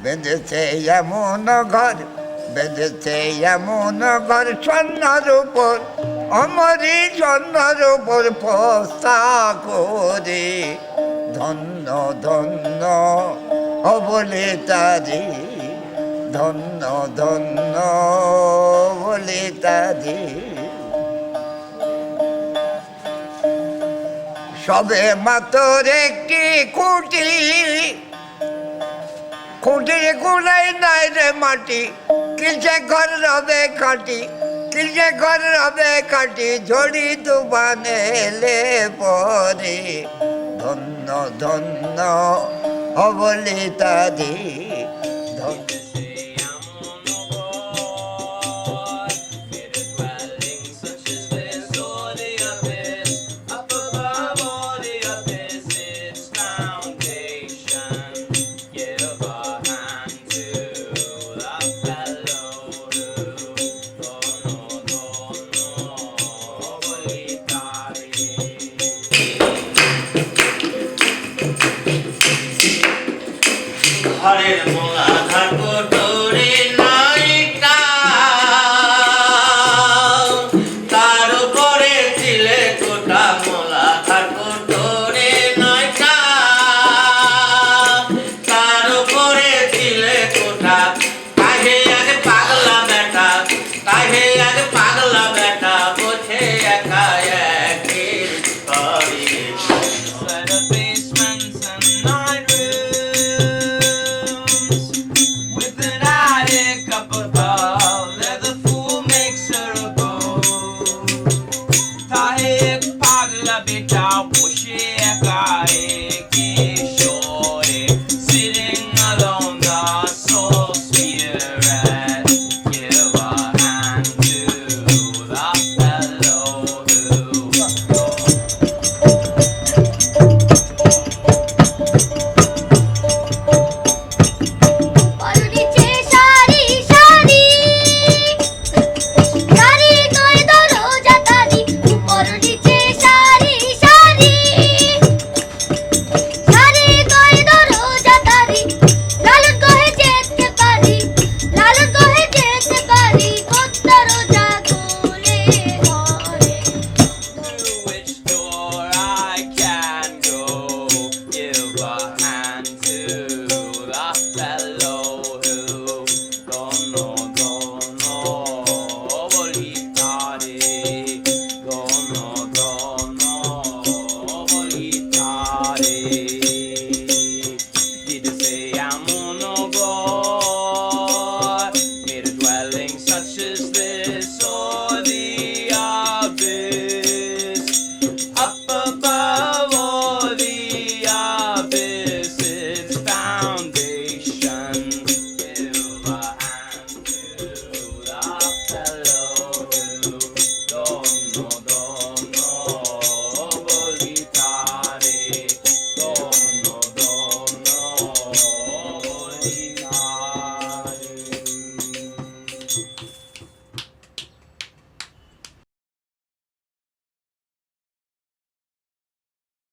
বেঁধেছে এমন ঘর, বেঁধেছে এমন ঘর স্বর্ণর উপর, অমরি স্বর্ণর উপর পস্তা করে। ধন্য ধন্য বলে তারি, ধন্য ধন্য বলে তারি। সবে মাত্র একটি খুঁটি, খুঁটির গুলাই নাই রে মাটি, কিসে ঘর রবে খাটি, কিসে ঘর রবে খাটি, ঝড়ি তুফানে এলে পরে। ধন্য ধন্য বলে তারি, ধন্য। Hare